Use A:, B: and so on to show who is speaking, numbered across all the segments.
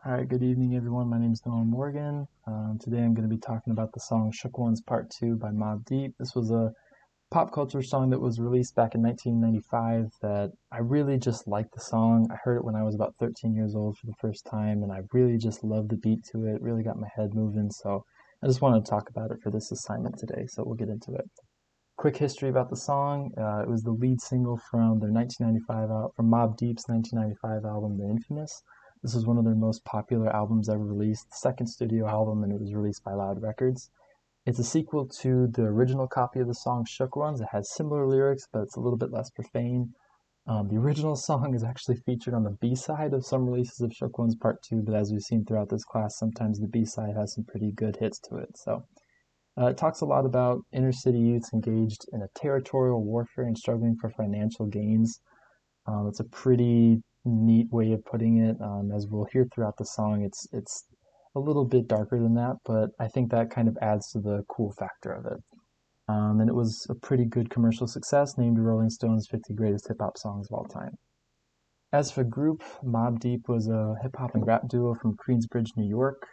A: All right, good evening, everyone. My name is Noah Morgan. Today I'm going to be talking about the song Shook Ones Part 2 by Mobb Deep. This was a pop culture song that was released back in 1995 that I really just liked the song. I heard it when I was about 13 years old for the first time, and I really just loved the beat to it. Really got my head moving, so I just wanted to talk about it for this assignment today, so we'll get into it. Quick history about the song. It was the lead single from their 1995 from Mobb Deep's 1995 album, The Infamous. This was one of their most popular albums ever released, the second studio album, and it was released by Loud Records. It's a sequel to the original copy of the song Shook Ones. It has similar lyrics, but it's a little bit less profane. The original song is actually featured on the B-side of some releases of Shook Ones Part 2, but as we've seen throughout this class, sometimes the B-side has some pretty good hits to it. So it talks a lot about inner city youths engaged in a territorial warfare and struggling for financial gains. It's a pretty neat way of putting it. As we'll hear throughout the song, it's a little bit darker than that, but I think that kind of adds to the cool factor of it. And it was a pretty good commercial success, named Rolling Stone's 50 Greatest Hip Hop Songs of All Time. As for group, Mobb Deep was a hip hop and rap duo from Queensbridge, New York.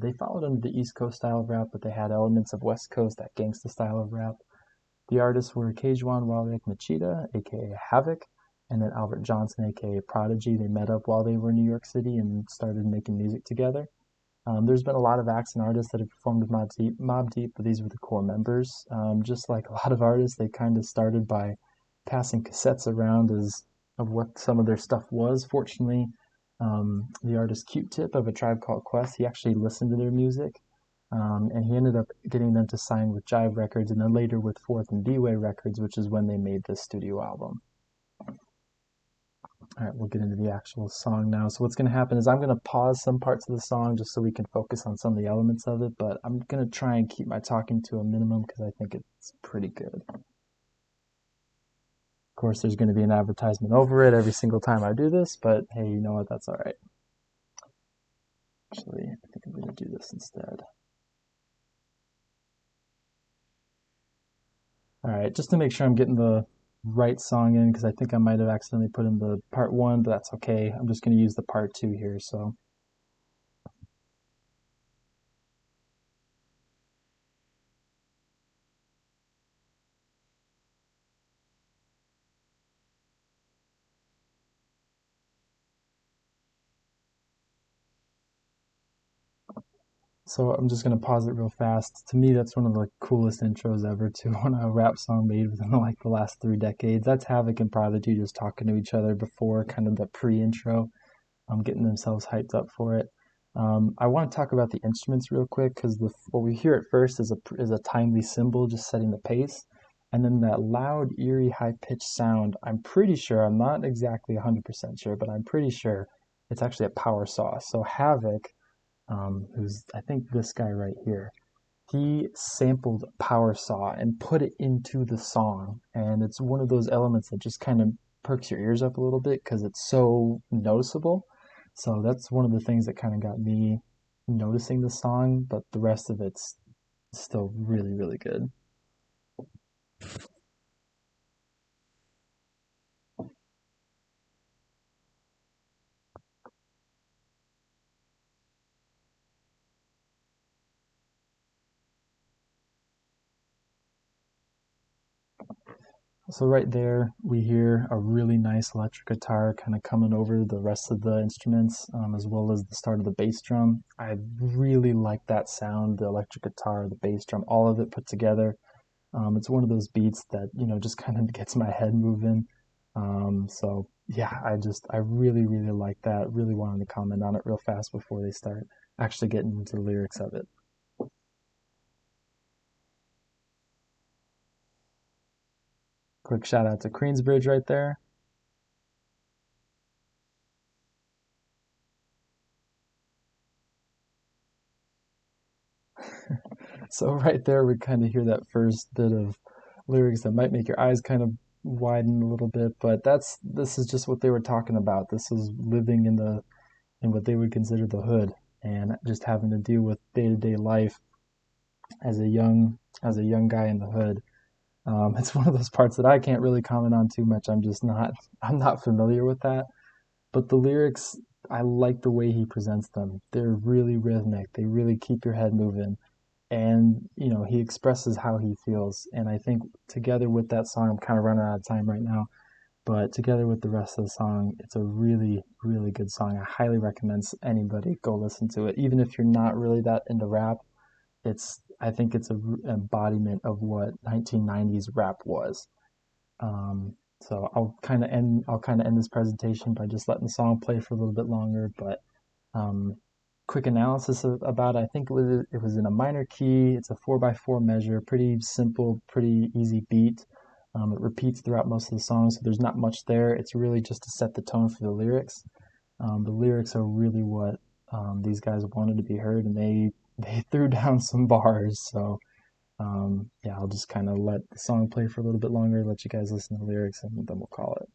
A: They followed under the East Coast style of rap, but they had elements of West Coast, that gangsta style of rap. The artists were Kejwan Walek Machida, aka Havoc, and then Albert Johnson, aka Prodigy. They met up while they were in New York City and started making music together. There's been a lot of acts and artists that have performed with Mobb Deep, but these were the core members. Just like a lot of artists, they kind of started by passing cassettes around as of what some of their stuff was. Fortunately, the artist Q-Tip of A Tribe Called Quest, he actually listened to their music, and he ended up getting them to sign with Jive Records, and then later with Fourth and D-Way Records, which is when they made this studio album. All right, we'll get into the actual song now. So what's going to happen is I'm going to pause some parts of the song just so we can focus on some of the elements of it, but I'm going to try and keep my talking to a minimum because I think it's pretty good. Of course, there's going to be an advertisement over it every single time I do this, but hey, you know what? That's all right. Actually, I think I'm going to do this instead. All right, just to make sure I'm getting the right song in, because I think I might have accidentally put in the part one, but that's okay. I'm just going to use the part two here, so. So I'm just gonna pause it real fast. To me, that's one of the coolest intros ever to a rap song made within like the last 3 decades. That's Havoc and Prodigy just talking to each other before kind of the pre-intro, getting themselves hyped up for it. I want to talk about the instruments real quick because what we hear at first is a timely cymbal just setting the pace, and then that loud, eerie, high-pitched sound. I'm pretty sure, I'm not exactly 100% sure, but I'm pretty sure it's actually a power saw. So Havoc, who's I think this guy right here. He sampled Power Saw and put it into the song, and it's one of those elements that just kind of perks your ears up a little bit because it's so noticeable. So that's one of the things that kind of got me noticing the song, but the rest of it's still really, really good. So right there, we hear a really nice electric guitar kind of coming over the rest of the instruments, as well as the start of the bass drum. I really like that sound, the electric guitar, the bass drum, all of it put together. It's one of those beats that, just kind of gets my head moving. So yeah, I really, really like that. Really wanted to comment on it real fast before they start actually getting into the lyrics of it. Quick shout out to Queensbridge right there. So right there, we kind of hear that first bit of lyrics that might make your eyes kind of widen a little bit, but this is just what they were talking about. This is living in what they would consider the hood and just having to deal with day-to-day life as a young guy in the hood. It's one of those parts that I can't really comment on too much. I'm not familiar with that. But the lyrics, I like the way he presents them. They're really rhythmic. They really keep your head moving. And, he expresses how he feels. And I think together with that song, I'm kind of running out of time right now, but together with the rest of the song, it's a really, really good song. I highly recommend anybody go listen to it. Even if you're not really that into rap, I think it's a embodiment of what 1990s rap was. So I'll kind of end this presentation by just letting the song play for a little bit longer. But um, quick analysis about it. I think it was in a minor key. It's a 4/4 measure, pretty simple, pretty easy beat. It repeats throughout most of the song, so there's not much there. It's really just to set the tone for the lyrics. The lyrics are really what these guys wanted to be heard, and they threw down some bars. So yeah, I'll just kind of let the song play for a little bit longer, let you guys listen to the lyrics, and then we'll call it.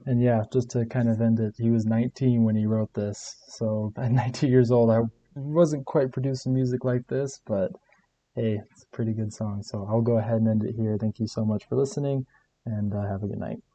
A: And yeah, just to kind of end it, he was 19 when he wrote this. So at 19 years old, I wasn't quite producing music like this, but hey, it's a pretty good song. So I'll go ahead and end it here. Thank you so much for listening, and have a good night.